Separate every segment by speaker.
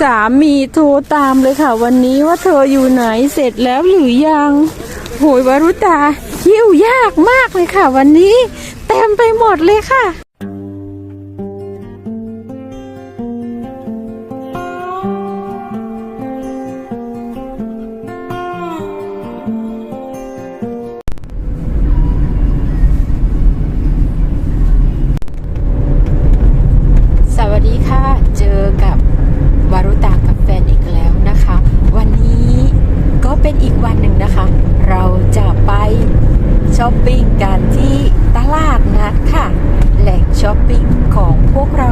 Speaker 1: สามีโทรตามเลยค่ะวันนี้ว่าเธออยู่ไหนเสร็จแล้วหรือยังโหยวรุตาหิ้วยากมากเลยค่ะวันนี้เต็มไปหมดเลยค่ะสวัสดีค่ะเจอกับวรุตากับแฟนอีกแล้วนะคะวันนี้ก็เป็นอีกวันหนึ่งนะคะเราจะไปช้อปปิ้งกันที่ตลาดนัดค่ะแหล่งช้อปปิ้งของพวกเรา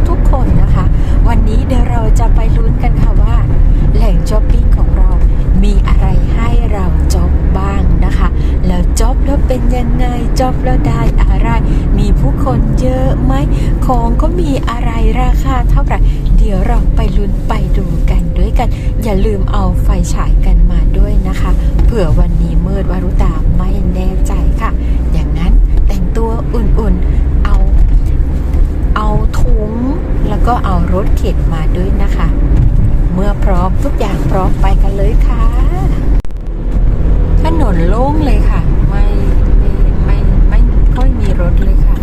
Speaker 1: ทุกๆคนนะคะวันนี้เดี๋ยวเราจะไปลุ้นกันค่ะว่าแหล่งช้อปปิ้งของเรามีอะไรให้เราจ๊อบบ้างนะคะแล้วจ๊อบแล้วเป็นยังไงจ๊อบแล้วได้อะไรมีผู้คนเยอะไหมของก็มีอะไรราคาเท่าไหร่เดี๋ยวเราไปลุ้นไปดูกันด้วยกันอย่าลืมเอาไฟฉายกันมาด้วยนะคะเผื่อวันนี้มืดวรุตาไม่แน่ใจค่ะอย่างนั้นแต่งตัวอุ่นๆเอาถุงแล้วก็เอารถเข็นมาด้วยนะคะเมื่อพร้อมทุกอย่างพร้อมไปกันเลยค่ะถนนโล่งเลยค่ะไม่ค่อยมีรถเลยค่ะ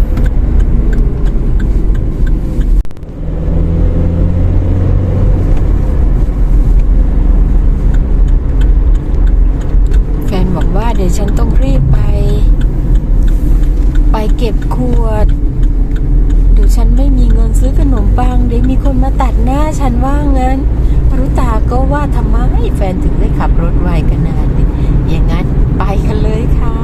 Speaker 1: แฟนบอกว่าเดี๋ยวฉันต้องรีบไปเก็บขวดเดี๋ยวฉันไม่มีเงินซื้อขนมปังเดี๋ยวมีคนมาตัดหน้าฉันว่างั้นวรุตาก็ว่าทำไมแฟนถึงได้ขับรถไวขนาดนี้อย่างนั้นไปกันเลยค่ะ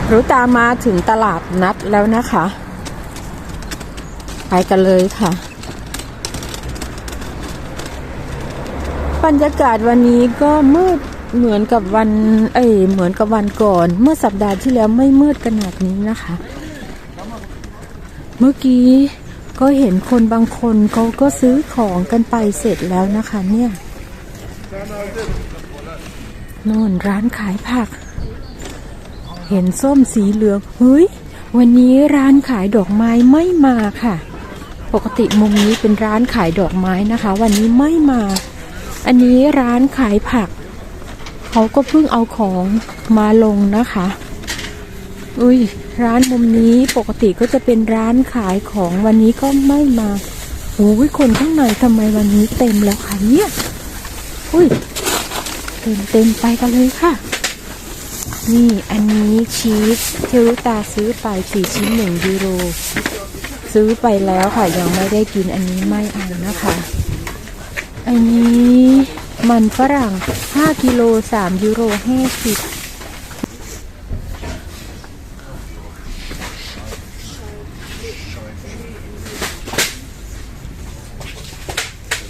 Speaker 1: วรุตามาถึงตลาดนัดแล้วนะคะไปกันเลยค่ะบรรยากาศวันนี้ก็มืดเหมือนกับวันก่อนเมื่อสัปดาห์ที่แล้วไม่มืดขนาดนี้นะคะเมื่อกี้ก็เห็นคนบางคนเขาก็ซื้อของกันไปเสร็จแล้วนะคะเนี่ยโน่นร้านขายผักเห็นส้มสีเหลืองเฮ้ยวันนี้ร้านขายดอกไม้ไม่มาค่ะปกติมุมนี้เป็นร้านขายดอกไม้นะคะวันนี้ไม่มาอันนี้ร้านขายผักเขาก็เพิ่งเอาของมาลงนะคะอุ้ยร้านมุมนี้ปกติก็จะเป็นร้านขายของวันนี้ก็ไม่มาโอ้ยคนข้างในทำไมวันนี้เต็มแล้วคะเนี่ยอุ้ยเต็มไปกันเลยค่ะนี่อันนี้ชีสเทรุตาซื้อไป4 ชิ้น1 ยูโรซื้อไปแล้วค่ะยังไม่ได้กินอันนี้ไม่เอานะคะอันนี้มันฝรั่ง5 กิโล3 ยูโร50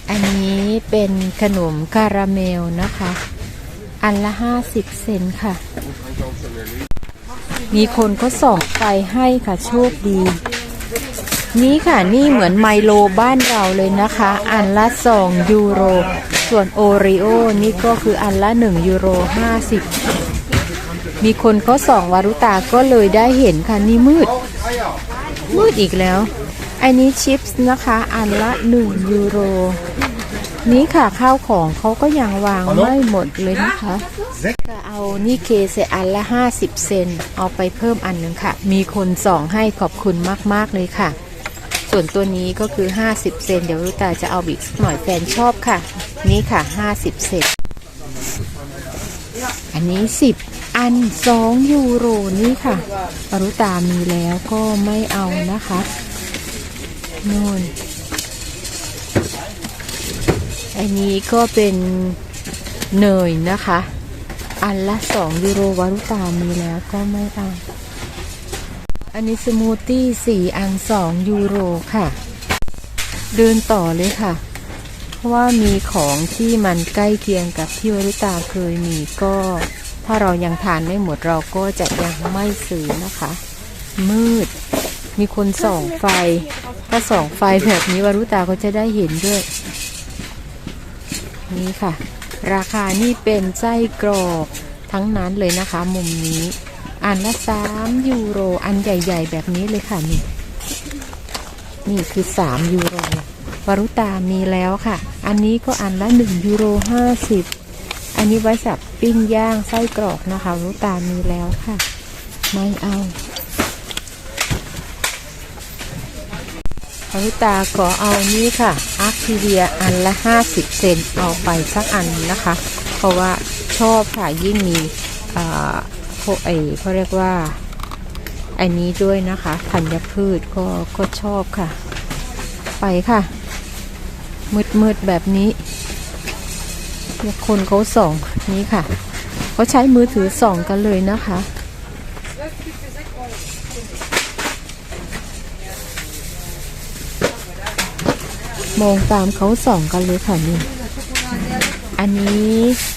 Speaker 1: อันนี้เป็นขนมคาราเมลนะคะอันละ50 เซนต์ค่ะมีคนก็ส่องไฟให้ค่ะโชคดีนี่ค่ะนี่เหมือนไมโลบ้านเราเลยนะคะอันละ2 ยูโรส่วนโอริโอนี่ก็คืออันละ1 ยูโร50มีคนก็ส่องวรุตาก็เลยได้เห็นค่ะนี่มืดอีกแล้วอันนี้ชิปส์นะคะอันละ1 ยูโรนี่ค่ะข้าวของเขาก็ยังวางไม่หมดเลยนะคะก็เอานี่เคเซอันละ50 เซนเอาไปเพิ่มอันนึงค่ะมีคนส่องให้ขอบคุณมากๆเลยค่ะส่วนตัวนี้ก็คือ50 เซนเดี๋ยวรุตาจะเอาอีกหน่อยแฟนชอบค่ะนี่ค่ะ50 เซนอันนี้10 อัน2 ยูโรนี่ค่ะรุตามีแล้วก็ไม่เอานะคะโน่นอันนี้ก็เป็นเนยนะคะอันละ2 ยูโรวรุตามีแล้วก็ไม่เอาอันนี้สมูทตี้4 อัน2 ยูโรค่ะเดินต่อเลยค่ะเพราะว่ามีของที่มันใกล้เคียงกับที่วรุตาเคยมีก็ถ้าเรายังทานไม่หมดเราก็จะยังไม่ซื้อนะคะมืดมีคนส่องไฟถ้าส่องไฟแบบนี้วรุตาก็จะได้เห็นด้วยนี่ค่ะราคานี่เป็นไส้กรอกทั้งนั้นเลยนะคะมุมนี้อันละ3 ยูโรอันใหญ่ๆแบบนี้เลยค่ะนี่ นี่คือ3 ยูโรวารุตามีแล้วค่ะ อันนี้ก็อันละ1 ยูโร 50อันนี้ไว้สับปิ้งย่างไส้กรอกนะคะวารุตามีแล้วค่ะไม่เอาวารุตาก็เอานี่ค่ะอาร์คิเวียอันละ50 เซนต์เอาไปสักอันนะคะ เพราะว่าชอบค่ะยิ่งมีพวกเขาเรียกว่าอันนี้ด้วยนะคะธัญพืชก็ชอบค่ะไปค่ะมืดแบบนี้คนเขาส่องนี้ค่ะเขาใช้มือถือส่องกันเลยนะคะมองตามเขาส่องกันเลยค่ะนี่อันนี้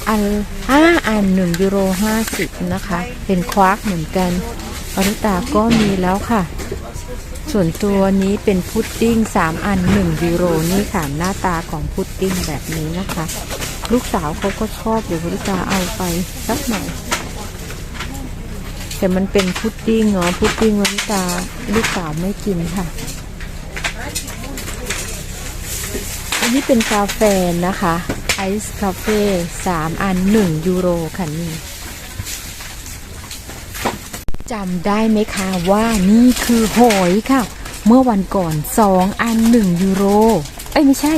Speaker 1: อัน1 ยูโร 50นะคะเป็นควักเหมือนกันวารุตาก็มีแล้วค่ะส่วนตัวนี้เป็นพุดดิ้ง3 อัน1 ยูโรนี่ค่ะหน้าตาของพุดดิ้งแบบนี้นะคะลูกสาวเขาก็ชอบเดี๋ยววารุตาเอาไปสักหน่อยแต่มันเป็นพุดดิ้งพุดดิ้งวารุตาลูกสาวไม่กินค่ะอันนี้เป็นกาแฟนะคะไอซ์คาเฟ่3 อัน1 ยูโรค่ะนี่จำได้ไหมคะว่านี่คือหอยค่ะเมื่อวันก่อน2 อัน1 ยูโรไม่ใช่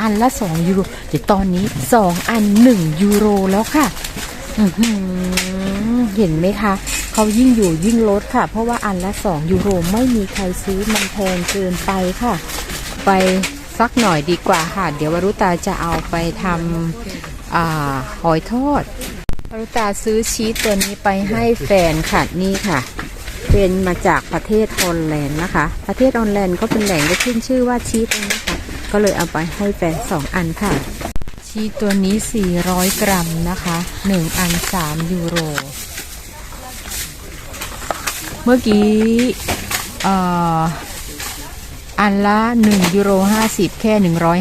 Speaker 1: อันละ2 ยูโรเดี๋ยวตอนนี้2 อัน1 ยูโรแล้วค่ะเห็นไหมคะเขายิ่งอยู่ยิ่งลดค่ะเพราะว่าอันละ2 ยูโรไม่มีใครซื้อมันแพงเกินไปค่ะไปสักหน่อยดีกว่าค่ะเดี๋ยววารุตาจะเอาไปทำหอยทอดวารุตาซื้อชีสตัวนี้ไปให้แฟนค่ะนี่ค่ะเป็นมาจากประเทศฮอลแลนด์นะคะประเทศฮอลแลนด์ก็เป็นแหล่งที่ขึ้นชื่อว่าชีสนะคะก็เลยเอาไปให้แฟน2 อันค่ะชีสตัวนี้400 กรัมนะคะ1 อัน3 ยูโรเมื่อกี้อันละ1 ยูโร 50แค่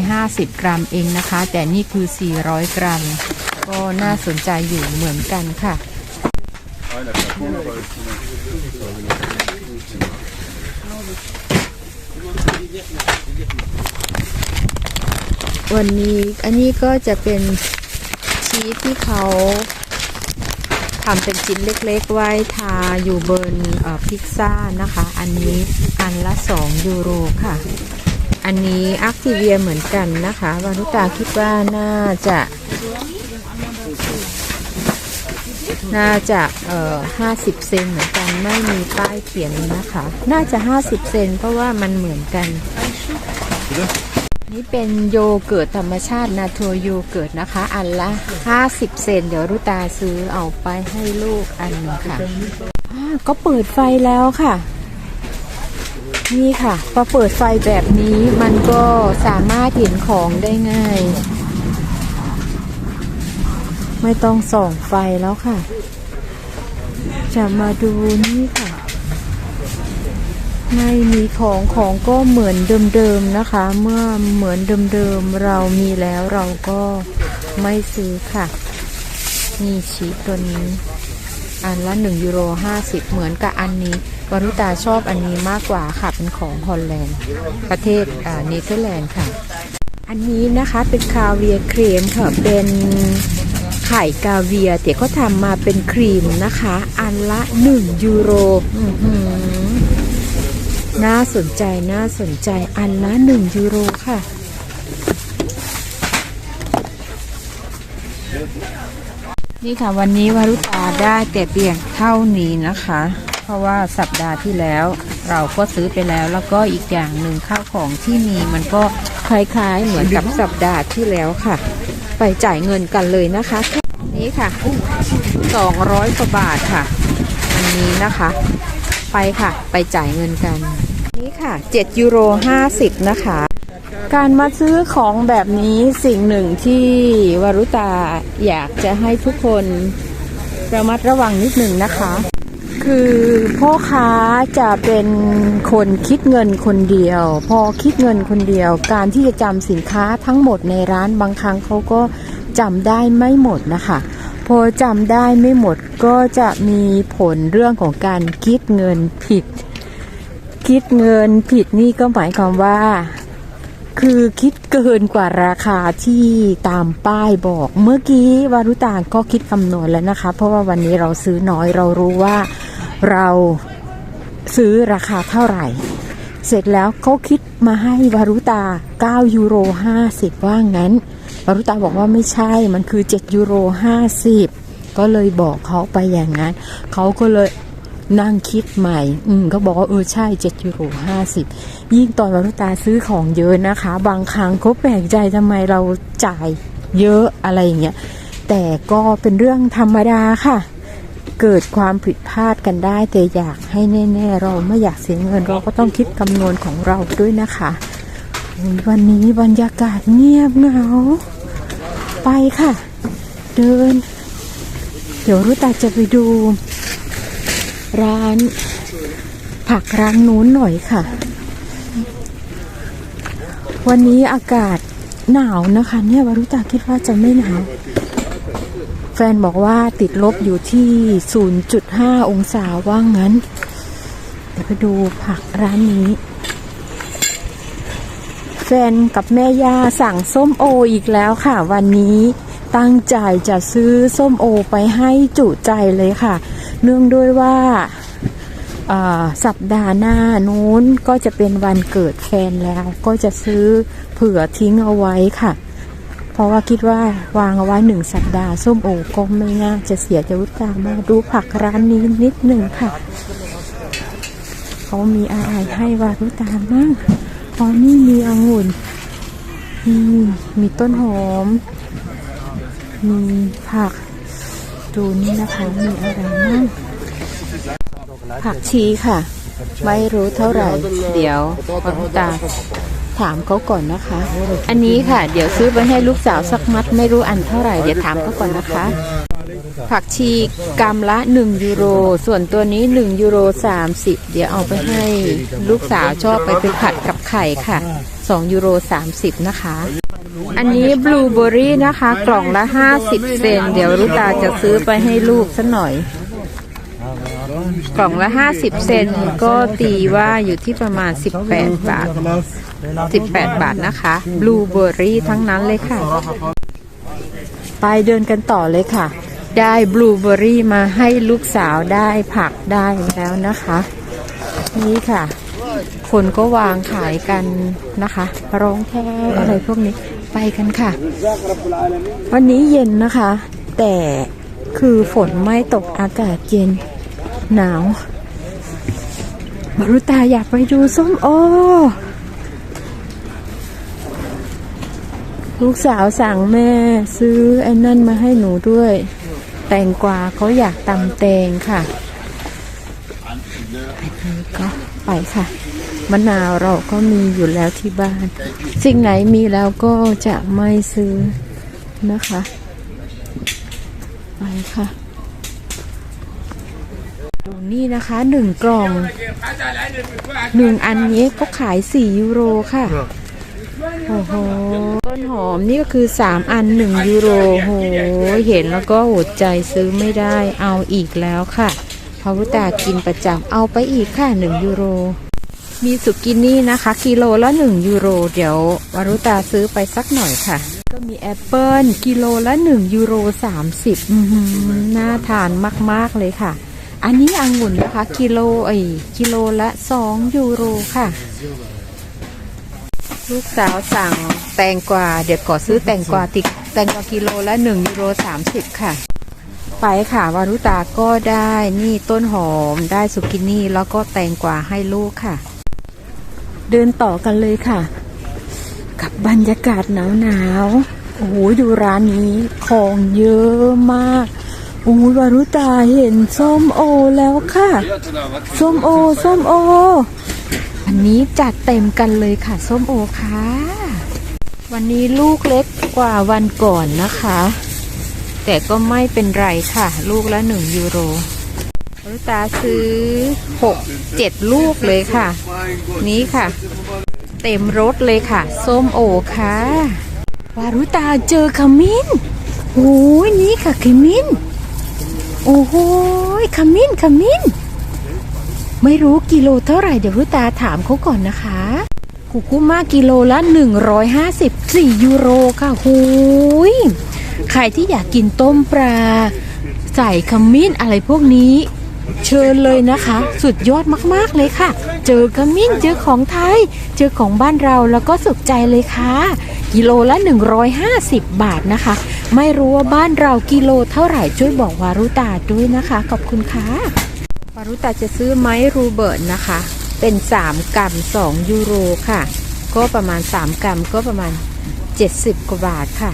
Speaker 1: 150 กรัมเองนะคะแต่นี่คือ400 กรัมก็น่าสนใจอยู่เหมือนกันค่ะวันนี้อันนี้ก็จะเป็นชีสที่เขาทำเป็นชิ้นเล็กๆไว้ทาอยู่บนพิซซ่านะคะอันนี้อันละ2 ยูโรค่ะอันนี้อาร์คิเวียเหมือนกันนะคะวารุตาคิดว่าน่าจะ50 เซนเหมือนกันไม่มีป้ายเขียนนะคะน่าจะ50 เซนเพราะว่ามันเหมือนกันนี่เป็นโยเกิร์ตธรรมชาตินาโทโยเกิร์ตนะคะอันละ50 เซนเดี๋ยวรุตาซื้อเอาไปให้ลูกอันนึงค่ะก็เปิดไฟแล้วค่ะนี่ค่ะพอเปิดไฟแบบนี้มันก็สามารถเห็นของได้ง่ายไม่ต้องส่องไฟแล้วค่ะจะมาดูนี่ค่ะไม่มีของก็เหมือนเดิมๆนะคะเมื่อเหมือนเดิมๆเรามีแล้วเราก็ไม่ซื้อค่ะนี่ชีสตัวนี้อันละ1 ยูโร 50เหมือนกับอันนี้วารุตาชอบอันนี้มากกว่าค่ะเป็นของฮอลแลนด์ประเทศเนเธอร์แลนด์ค่ะอันนี้นะคะเป็นคาเวียร์เครมค่ะเป็นไข่กาเวียร์แต่ก็ทำมาเป็นครีมนะคะอันละ1 ยูโรน่าสนใจอันละ1 ยูโรค่ะนี่ค่ะวันนี้วารุตาได้แต่เพียงเท่านี้นะคะเพราะว่าสัปดาห์ที่แล้วเราก็ซื้อไปแล้วก็อีกอย่างหนึ่งข้าวของที่มีมันก็คล้ายๆเหมือนกับสัปดาห์ที่แล้วค่ะไปจ่ายเงินกันเลยนะคะนี่ค่ะ200 กว่าบาทค่ะอันนี้นะคะไปค่ะไปจ่ายเงินกันนี่ค่ะ7 ยูโร 50นะคะการมาซื้อของแบบนี้สิ่งหนึ่งที่วารุตาอยากจะให้ทุกคนระมัดระวังนิดหนึ่งนะคะคือพ่อค้าจะเป็นคนคิดเงินคนเดียวพอคิดเงินคนเดียวการที่จะจำสินค้าทั้งหมดในร้านบางครั้งเขาก็จำได้ไม่หมดนะคะพอจำได้ไม่หมดก็จะมีผลเรื่องของการคิดเงินผิด คิดเงินผิดนี่ก็หมายความว่าคือคิดเกินกว่าราคาที่ตามป้ายบอกเมื่อกี้วารุตาก็คิดคำนวณแล้วนะคะเพราะว่าวันนี้เราซื้อน้อยเรารู้ว่าเราซื้อราคาเท่าไหร่เสร็จแล้วเขาคิดมาให้วารุตา9 ยูโร 50ว่างั้นวารุตาบอกว่าไม่ใช่มันคือ7 ยูโร 50ก็เลยบอกเขาไปอย่างนั้นเขาก็เลยนั่งคิดใหม่ก็บอกว่าใช่7 ยูโร 50ยิ่งตอนวารุตาซื้อของเยอะนะคะบางครั้งก็แปลกใจทำไมเราจ่ายเยอะอะไรอย่างเงี้ยแต่ก็เป็นเรื่องธรรมดาค่ะเกิดความผิดพลาดกันได้แต่อยากให้แน่ๆเราไม่อยากเสียเงินเราก็ต้องคิดคำนวณของเราด้วยนะคะวันนี้บรรยากาศเงียบเหงาไปค่ะเดินเดี๋ยวรุตาจะไปดูร้านผักร้านนู้นหน่อยค่ะวันนี้อากาศหนาวนะคะเนี่ยวารุตาคิดว่าจะไม่หนาวแฟนบอกว่าติดลบอยู่ที่ 0.5 องศาว่างั้นเดี๋ยวไปดูผักร้านนี้แฟนกับแม่ย่าสั่งส้มโออีกแล้วค่ะวันนี้ตั้งใจจะซื้อส้มโอไปให้จุใจเลยค่ะเนื่องด้วยว่าสัปดาห์หน้านู้นก็จะเป็นวันเกิดแฟนแล้วก็จะซื้อเผื่อทิ้งเอาไว้ค่ะเพราะว่าคิดว่าวางเอาไว้1 สัปดาห์ส้มโอก็ไม่น่าจะเสียจะวุฒามาดูผักร้านนี้นิดหนึ่งค่ะเขามีอะไรให้วารุตาบ้างอ๋อนี่มีองุ่นมีต้นหอมมีผักดูนี่นะคะมีอะไรบ้างผักชีค่ะไม่รู้เท่าไหร่เดี๋ยววารุตาถามเขาก่อนนะคะอันนี้ค่ะเดี๋ยวซื้อไปให้ลูกสาวสักมัดไม่รู้อันเท่าไหร่เดี๋ยวถามเขาก่อนนะคะผักชีกรัมละ1 ยูโรส่วนตัวนี้1 ยูโร 30เดี๋ยวเอาไปให้ลูกสาวชอบไปผัดกับไข่ค่ะ2 ยูโร 30นะคะอันนี้บลูเบอร์รี่นะคะกล่องละ50 เซนเดี๋ยวรุตาจะซื้อไปให้ลูกสักหน่อยกล่องละ50 เซนก็ตีว่าอยู่ที่ประมาณ18 บาทนะคะบลูเบอร์รี่ทั้งนั้นเลยค่ะไปเดินกันต่อเลยค่ะได้บลูเบอร์รี่มาให้ลูกสาวได้ผักได้แล้วนะคะนี่ค่ะคนก็วางขายกันนะคะรองเท้าอะไรพวกนี้ไปกันค่ะวันนี้เย็นนะคะแต่คือฝนไม่ตกอากาศเย็นหนาววารุตาอยากไปดูส้มโอลูกสาวสั่งแม่ซื้อไอ้นั่นมาให้หนูด้วยแตงกวาเขาอยากตำแตงค่ะอันนี้ก็ไปค่ะมะนาวเราก็มีอยู่แล้วที่บ้านสิ่งไหนมีแล้วก็จะไม่ซื้อนะคะไปค่ะดูนี่นะคะ1 กล่อง1 อันนี้ก็ขาย4 ยูโรค่ะโอ้โหต้นหอมนี่ก็คือ3 อัน1 ยูโรโหเห็นแล้วก็อดใจซื้อไม่ได้เอาอีกแล้วค่ะเพราะว่าตากินประจำเอาไปอีกค่ะ1 ยูโรมีสุกินี่นะคะกิโลละ1 ยูโรเดี๋ยววารุตาซื้อไปสักหน่อยค่ะก็มีแอปเปิ้ลกิโลละ1 ยูโร 30น่าทานมากๆเลยค่ะอันนี้องุ่นนะคะกิโลละ2 ยูโรค่ะลูกสาวสั่งแตงกวาเดี๋ยวขอซื้อแตงกวากิโลละ1 ยูโร 30ค่ะไปค่ะวารุตาก็ได้นี่ต้นหอมได้สุกินี่แล้วก็แตงกวาให้ลูกค่ะเดินต่อกันเลยค่ะกับบรรยากาศหนาวโอ้โหดูร้านนี้ของเยอะมากโอ้ยวารุตาเห็นส้มโอแล้วค่ะส้มโออันนี้จัดเต็มกันเลยค่ะส้มโอค่ะวันนี้ลูกเล็กกว่าวันก่อนนะคะแต่ก็ไม่เป็นไรค่ะลูกละ1 ยูโรวารุตาซื้อ6-7 ลูกเลยค่ะนี้ค่ะเต็มรถเลยค่ะส้มโอค่ะวารุตาเจอขมิ้นโอ้ยนี่ค่ะขมิ้นโอ้โหขมิ้น ไม่รู้กิโลเท่าไหร่เดี๋ยวรุตาถามเขาก่อนนะคะคุกุมากิโลละ154ยูโรค่ะหูยใครที่อยากกินต้มปลาใส่ขมิ้นอะไรพวกนี้เชิญเลยนะคะสุดยอดมากๆเลยค่ะเจอขมิ้นเจอของไทยเจอของบ้านเราแล้วก็สุขใจเลยค่ะกิโลละ150 บาทนะคะไม่รู้ว่าบ้านเรากิโลเท่าไหร่ช่วยบอกวารุตาด้วยนะคะขอบคุณค่ะวารุตาจะซื้อไม้รูเบิร์ตนะคะเป็น3 กรัม2 ยูโรค่ะก็ประมาณ3 กรัมก็ประมาณ70 กว่าบาทค่ะ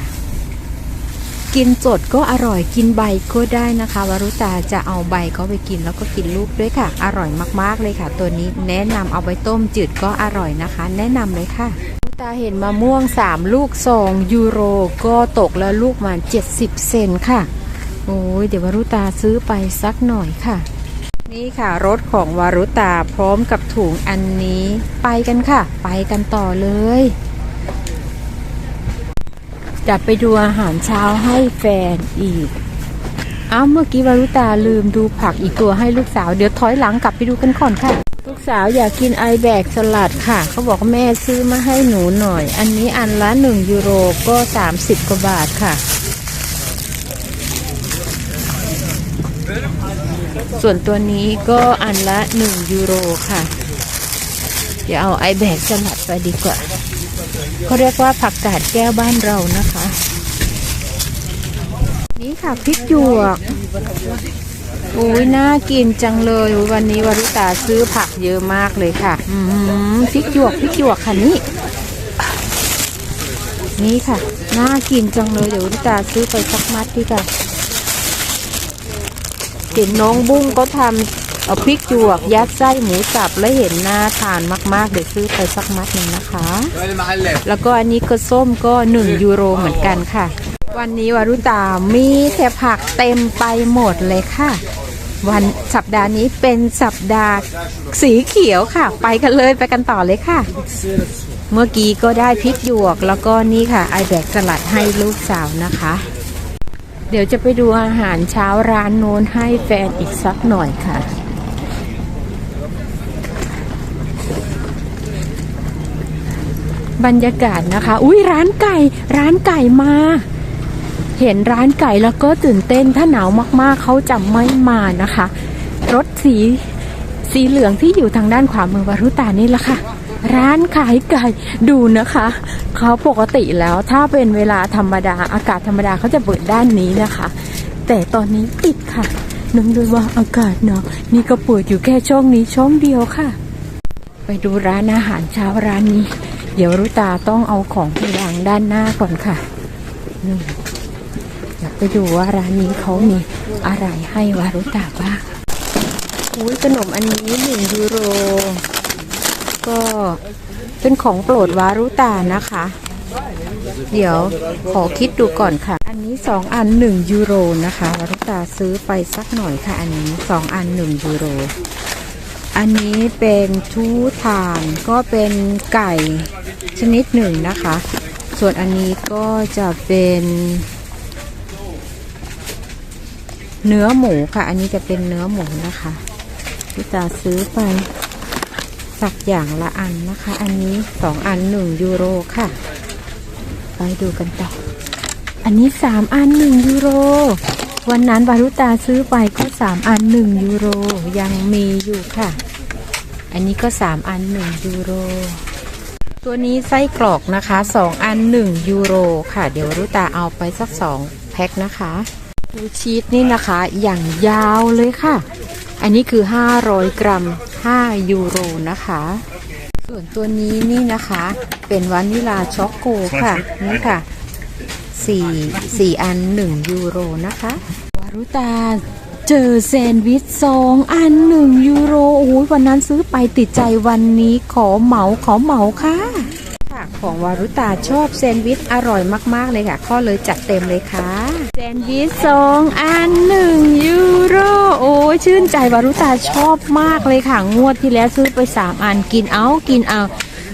Speaker 1: กินสดก็อร่อยกินใบก็ได้นะคะวารุตาจะเอาใบเขาไปกินแล้วก็กินลูกด้วยค่ะอร่อยมากๆเลยค่ะตัวนี้แนะนำเอาไปต้มจืดก็อร่อยนะคะแนะนำเลยค่ะวารุตาเห็นมะม่วง3 ลูก2 ยูโรก็ตกแล้วลูกมา70 เซนค่ะโอ้ยเดี๋ยววารุตาซื้อไปสักหน่อยค่ะนี่ค่ะรถของวารุตาพร้อมกับถุงอันนี้ไปกันค่ะไปกันต่อเลยจะไปดูอาหารเช้าให้แฟนอีกเมื่อกี้วารุตาลืมดูผักอีกตัวให้ลูกสาวเดี๋ยวถอยหลังกลับไปดูกันก่อนค่ะลูกสาวอยากกินไอแบกสลัดค่ะเขาบอกว่าแม่ซื้อมาให้หนูหน่อยอันนี้อันละ1 ยูโรก็30 กว่าบาทค่ะส่วนตัวนี้ก็อันละ1 ยูโรค่ะเดี๋ยวเอาไอแบกสลัดไปดีกว่าเขาเรียกว่าผักกาดแก้วบ้านเรานะคะนี่ค่ะพริกหยวกโอ้ยน่ากินจังเลยวันนี้วารุตาซื้อผักเยอะมากเลยค่ะพริกหยวกค่ะนี่ค่ะน่ากินจังเลยเดี๋ยววารุตาซื้อไปสักมัดดีกว่าเห็นน้องบุ้งก็ทำเอาพริกหยวกยัดไส้หมูสับแล้วเห็นน่าทานมากๆเดี๋ยวซื้อไปสักมัดหนึ่งนะคะแล้วก็อันนี้ก็ส้มก็1 ยูโรเหมือนกันค่ะวันนี้วารุตามีแต่ผักเต็มไปหมดเลยค่ะวันสัปดาห์นี้เป็นสัปดาห์สีเขียวค่ะไปกันเลยไปกันต่อเลยค่ะเมื่อกี้ก็ได้พริกหยวกแล้วก็นี่ค่ะไอแบกสลัดให้ลูกสาวนะคะเดี๋ยวจะไปดูอาหารเช้าร้านโน้นให้แฟนอีกสักหน่อยค่ะบรรยากาศนะคะอุ้ยร้านไก่มาเห็นร้านไก่แล้วก็ตื่นเต้นถ้าหนาวมากๆเขาจะไม่มานะคะรถสีเหลืองที่อยู่ทางด้านขวามือวารุตานี่แหละค่ะร้านขายไก่ดูนะคะเขาปกติแล้วถ้าเป็นเวลาธรรมดาอากาศธรรมดาเขาจะเปิดด้านนี้นะคะแต่ตอนนี้ปิดค่ะเนื่องด้วยว่าอากาศหนาวนี่ก็เปิดอยู่แค่ช่องนี้ช่องเดียวค่ะไปดูร้านอาหารเช้าร้านนี้เดี๋ยวรุตาต้องเอาของไปวางด้านหน้าก่อนค่ะอยากไปดูว่าร้านนี้เขามีอะไรให้วารุตาบ้างขนมอันนี้1 ยูโรก็เป็นของโปรดวารุตานะคะเดี๋ยวขอคิดดูก่อนค่ะอันนี้2 อัน1 ยูโรนะคะวารุตาซื้อไปสักหน่อยค่ะอันนี้2 อัน1 ยูโรอันนี้เป็นทูทานก็เป็นไก่ชนิดหนึ่งนะคะส่วนอันนี้ก็จะเป็นเนื้อหมูค่ะอันนี้จะเป็นเนื้อหมูนะคะที่จะซื้อไปสักอย่างละอันนะคะอันนี้2 อัน1 ยูโรค่ะไปดูกันต่ออันนี้3 อัน1 ยูโรวันนั้นวารุตาซื้อไปก็3 อัน1 ยูโรยังมีอยู่ค่ะอันนี้ก็3 อัน1 ยูโรตัวนี้ไส้กรอกนะคะ2 อัน1 ยูโรค่ะเดี๋ยววารุตาเอาไปสัก2 แพ็คนะคะดูชีสนี่นะคะอย่างยาวเลยค่ะอันนี้คือ500 กรัม5 ยูโรนะคะส่วนตัวนี้นี่นะคะเป็นวานิลาช็อกโกค่ะนี่ค่ะ4 อัน1 ยูโรนะคะวารุตาเจอแซนด์วิช2 อัน1 ยูโรโอ้ยวันนั้นซื้อไปติดใจวันนี้ขอเหมาค่ะของวารุตาชอบแซนด์วิชอร่อยมากๆเลยค่ะก็เลยจัดเต็มเลยค่ะแซนด์วิช2 อัน1 ยูโรโอ้ยชื่นใจวารุตาชอบมากเลยค่ะงวดที่แล้วซื้อไป3 อันกินเอา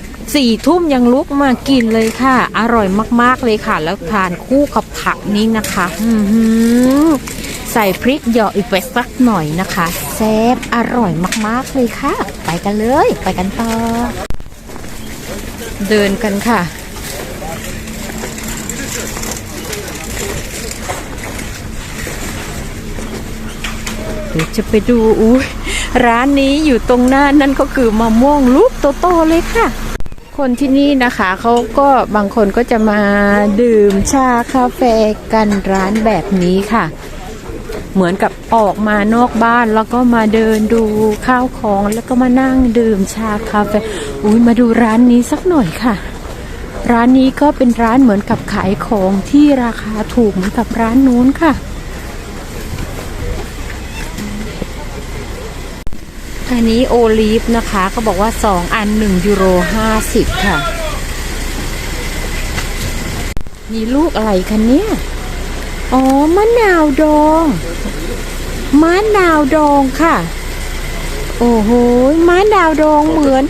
Speaker 1: 4 ทุ่มยังลุกมากินเลยค่ะอร่อยมากๆเลยค่ะแล้วทานคู่กับผักนี้นะคะ ส่พริกเหยาะอีกไปสักหน่อยนะคะแซ่บอร่อยมากๆเลยค่ะไปกันเลยไปกันต่อเดินกันค่ะเดี๋ยวจะไปดูร้านนี้อยู่ตรงหน้านั่นก็คือมะม่วงลูกโตๆเลยค่ะคนที่นี่นะคะเขาก็บางคนก็จะมาดื่มชาคาเฟ่กันร้านแบบนี้ค่ะเหมือนกับออกมานอกบ้านแล้วก็มาเดินดูข้าวของแล้วก็มานั่งดื่มชาคาเฟ่มาดูร้านนี้สักหน่อยค่ะร้านนี้ก็เป็นร้านเหมือนกับขายของที่ราคาถูกเหมือนกับร้านนู้นค่ะอันนี้โอลีฟนะคะเขาบอกว่า2อัน€1.50ค่ะมีลูกอะไรคะเนี่ยอ๋อมะนาวดองมะนาวดองค่ะโอ้โหมะนาวดองเหมือน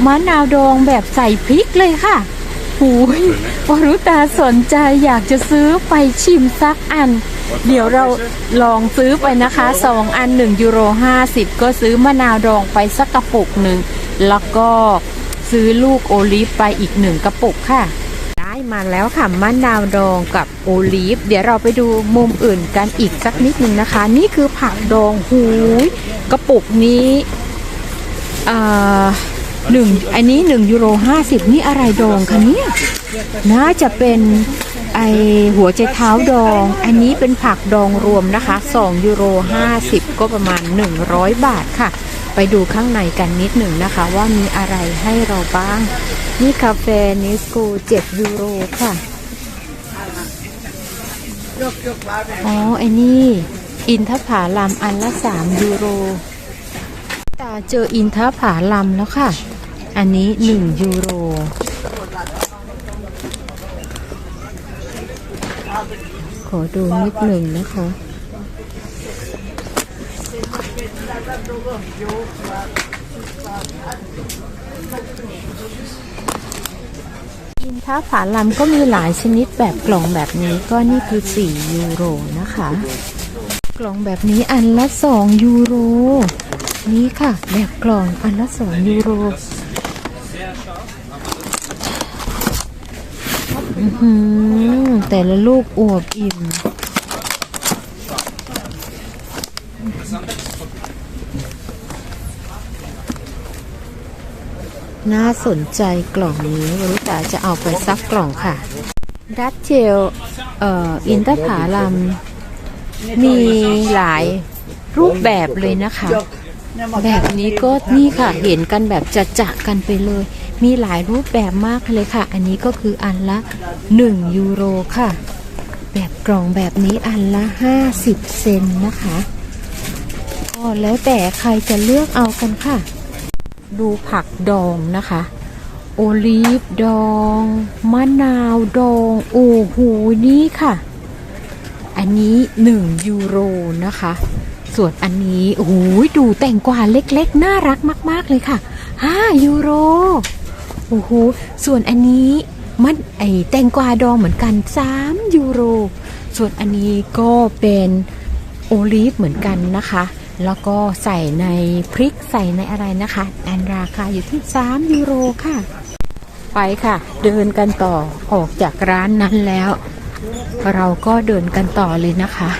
Speaker 1: มะนาวดองแบบใส่พริกเลยค่ะหูยวรุตาสนใจอยากจะซื้อไปชิมสักอันเดี๋ยวเราลองซื้อไปนะคะ2อัน€1.50ก็ซื้อมะนาวดองไปสักกระปุกหนึ่งแล้วก็ซื้อลูกโอลีฟไปอีก1กระปุกค่ะได้มาแล้วค่ะมะนาวดองกับโอลีฟเดี๋ยวเราไปดูมุมอื่นกันอีกสักนิดนึงนะคะนี่คือผักดองหูยกระปุกนี้อันนี้€1.50นี่อะไรดองคะเนี่ยน่าจะเป็นหัวใจเท้าดองอันนี้เป็นผักดองรวมนะคะ€2.50ก็ประมาณ100 บาทค่ะไปดูข้างในกันนิดหนึ่งนะคะว่ามีอะไรให้เราบ้างนี่กาแฟนิสโก้€7ค่ะอ๋อไอ้นี่อินทผลัมอันละ€3ตาเจออินทผลัมแล้วค่ะอันนี้€1ขอดูนิดหนึ่งนะคะอินทผลัมก็มีหลายชนิดแบบกล่องแบบนี้ก็นี่คือ€4นะคะกล่องแบบนี้อันละ€2นี่ค่ะแบบกล่องอันละ€2แต่ละลูกอวบอิ่มน่าสนใจกล่องนี้วรุตาจะเอาไปซักกล่องค่ะดัตเจลอินทผลัมมีหลายรูปแบบเลยนะคะแบบนี้ก็นี่ค่ะเห็นกันแบบจะกันไปเลยมีหลายรูปแบบมากเลยค่ะอันนี้ก็คืออันละ€1ค่ะแบบกล่องแบบนี้อันละ50 เซนต์นะคะก็แล้วแต่ใครจะเลือกเอากันค่ะดูผักดองนะคะโอลีฟดองมะนาวดองโอ้โหนี่ค่ะอันนี้€1นะคะส่วนอันนี้โอ้โหดูแตงกวาเล็กๆน่ารักมากๆเลยค่ะ€5โอ้โหส่วนอันนี้มันแตงกวาดองเหมือนกัน€3ส่วนอันนี้ก็เป็นโอลีฟเหมือนกันนะคะแล้วก็ใส่ในพริกใส่ในอะไรนะคะอันราคาอยู่ที่€3ค่ะไปค่ะเดินกันต่อออกจากร้านนั้นแล้วเราก็เดินกันต่อเลยนะคะ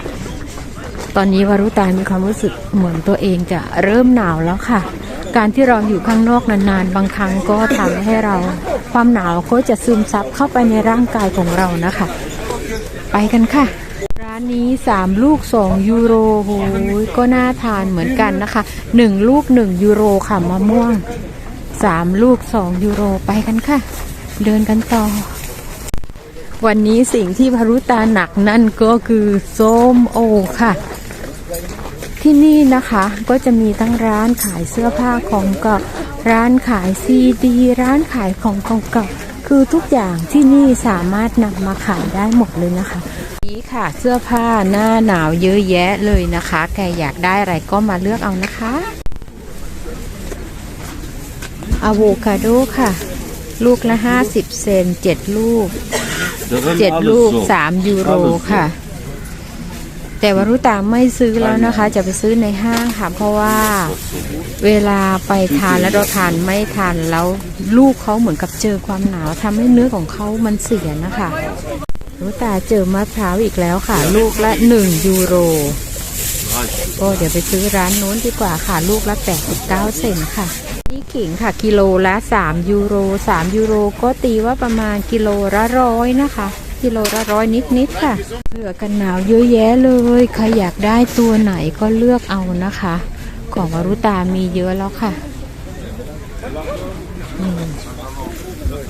Speaker 1: ตอนนี้วรุตามีความรู้สึกเหมือนตัวเองจะเริ่มหนาวแล้วค่ะการที่เราอยู่ข้างนอกนานๆบางครั้งก็ทำให้เราความหนาวก็จะซึมซับเข้าไปในร่างกายของเรานะคะไปกันค่ะร้านนี้3ลูก€2โหก็น่าทานเหมือนกันนะคะ1ลูก€1ค่ะมะม่วง3ลูก€2ไปกันค่ะเดินกันต่อวันนี้สิ่งที่วรุตาหนักนั่นก็คือส้มโอค่ะที่นี่นะคะก็จะมีทั้งร้านขายเสื้อผ้าของเก่าร้านขายซีดีร้านขายของเก่าคือทุกอย่างที่นี่สามารถนำมาขายได้หมดเลยนะคะนี่ค่ะเสื้อผ้าหน้าหนาวเยอะแยะเลยนะคะแกอยากได้อะไรก็มาเลือกเอานะคะอะโวคาโดค่ะลูกละ50 เซนต์7 ลูก€3ค่ะ แต่วรุตาไม่ซื้อแล้วนะคะ จะไปซื้อในห้างค่ะเพราะว่าเวลาไปทานแล้วเราทานไม่ทานแล้วลูกเขาเหมือนกับเจอความหนาวทำให้เนื้อของเขามันเสียนะคะวรุตาเจอมะพร้าวอีกแล้วค่ะ ลูกละ1 ยูโรก็เดี๋ยวไปซื้อร้านโน้นดีกว่าค่ะลูกละ89 เซนต์ค่ะนี่ขิงค่ะกิโลละ3 ยูโร3 ยูโรก็ตีว่าประมาณกิโลละ100นะคะกิโลละ100นิดค่ะเสื้อกันหนาวเยอะแยะเลยใครอยากได้ตัวไหนก็เลือกเอานะคะของวรุตามีเยอะแล้วค่ะ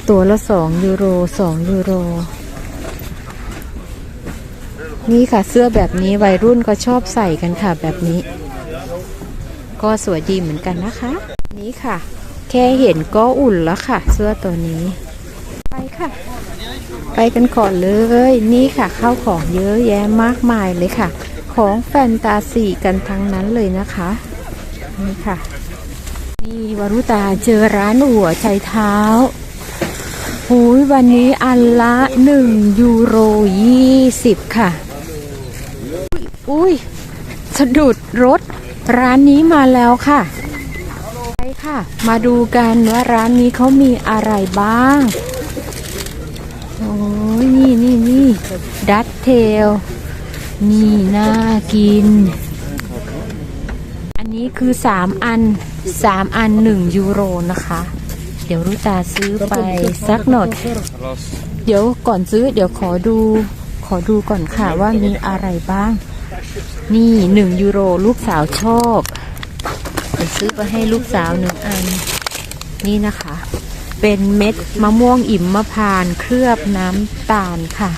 Speaker 1: ตัวละ2 ยูโร2 ยูโรนี่ค่ะเสื้อแบบนี้วัยรุ่นก็ชอบใส่กันค่ะแบบนี้ก็สวยดีเหมือนกันนะคะนี่ค่ะแค่เห็นก็อุ่นแล้วค่ะเสื้อตัวนี้ไปค่ะไปกันก่อนเลยนี่ค่ะข้าวของเยอะแยะมากมายเลยค่ะของแฟนตาซีกันทั้งนั้นเลยนะคะนี่ค่ะนี่วรุตาเจอร้านหัวไชเท้าหูยวันนี้อันละ1 ยูโร 20ค่ะอุ้ยสะดุดรถร้านนี้มาแล้วค่ะไปค่ะมาดูกันว่าร้านนี้เขามีอะไรบ้างโอ้ยนี่ดัตเทลนี่น่ากินอันนี้คือ3 อัน1 ยูโรนะคะเดี๋ยวรุตาซื้อไปสักหน่อยเดี๋ยวก่อนซื้อเดี๋ยวขอดูก่อนค่ะว่ามีอะไรบ้างนี่1 ยูโรลูกสาวชอบไปซื้อไปให้ลูกสาว1 อันนี่นะคะเป็นเม็ดมะม่วงอิ่มมะพร้าวเคลือบน้ำตาลค่ะ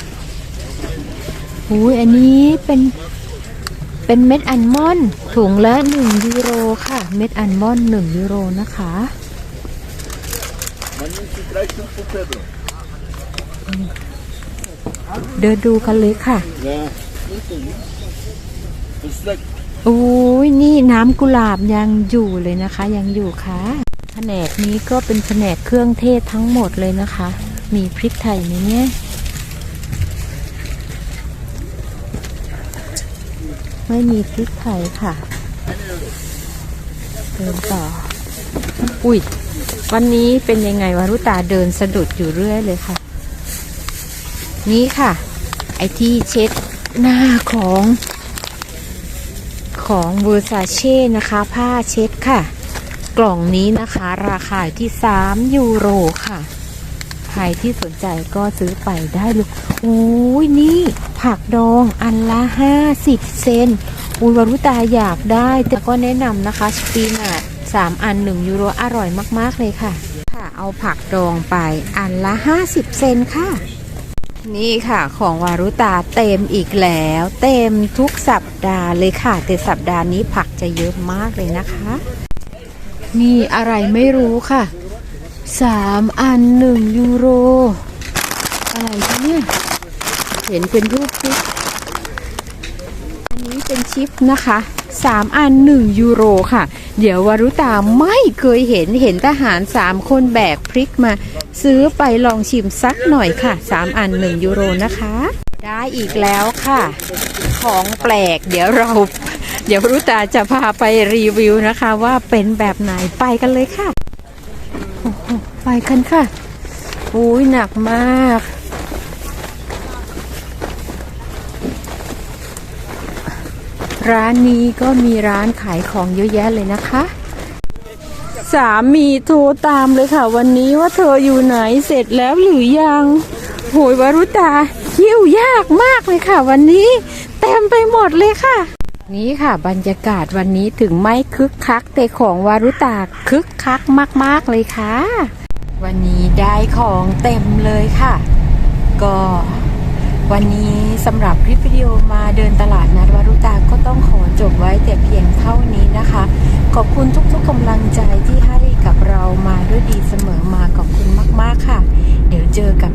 Speaker 1: อุ้ยอันนี้เป็นเม็ดอัลมอนด์ถุงละ1 ยูโรค่ะเม็ดอัลมอนด์1 ยูโรนะคะเดินดูกันเลยค่ะโอ้ยนี่น้ำกุหลาบยังอยู่เลยนะคะยังอยู่ค่ะแผนกนี้ก็เป็นแผนกเครื่องเทศทั้งหมดเลยนะคะมีพริกไทยไหมเนี่ยไม่มีพริกไทยค่ะเดินต่ออุ้ยวันนี้เป็นยังไงวรุตาเดินสะดุดอยู่เรื่อยเลยค่ะนี่ค่ะไอที่เช็ดหน้าของเวอร์ซาเช่นะคะผ้าเช็ดค่ะกล่องนี้นะคะราคาที่3 ยูโรค่ะใครที่สนใจก็ซื้อไปได้เลยโอ้ยนี่ผักดองอันละ50 เซนต์อุยวรุตาอยากได้แต่ก็แนะนำนะคะสปีนัท3 อัน1 ยูโรอร่อยมากๆเลยค่ะเอาผักดองไปอันละ50 เซนต์ค่ะนี่ค่ะของวารุตาเต็มอีกแล้วเต็มทุกสัปดาห์เลยค่ะแต่สัปดาห์นี้ผักจะเยอะมากเลยนะคะมีอะไรไม่รู้ค่ะ3 อัน1 ยูโรอะไรเนี่ยเห็นเป็นรูปชิปอันนี้เป็นชิปนะคะ3 อัน1 ยูโรค่ะเดี๋ยววารุตาไม่เคยเห็นทหาร3 คนแบกพริกมาซื้อไปลองชิมสักหน่อยค่ะ3 อัน1 ยูโรนะคะได้อีกแล้วค่ะของแปลกเดี๋ยววารุตาจะพาไปรีวิวนะคะว่าเป็นแบบไหนไปกันเลยค่ะโอ้โหไปกันค่ะอุ้ยหนักมากร้านนี้ก็มีร้านขายของเยอะแยะเลยนะคะสามีโทรตามเลยค่ะวันนี้ว่าเธออยู่ไหนเสร็จแล้วหรือยังโหยวารุตาหิ้วยากมากเลยค่ะวันนี้เต็มไปหมดเลยค่ะนี่ค่ะบรรยากาศวันนี้ถึงไม่คึกคักแต่ของวารุตาคึกคักมากๆเลยค่ะวันนี้ได้ของเต็มเลยค่ะก็วันนี้สำหรับคลิปวิดีโอมาเดินตลาดนัดวารุตาก็ต้องขอจบไว้แต่เพียงเท่านี้นะคะขอบคุณทุกๆกำลังใจที่ให้กับเรามาด้วยดีเสมอมาขอบคุณมากๆค่ะเดี๋ยวเจอกับ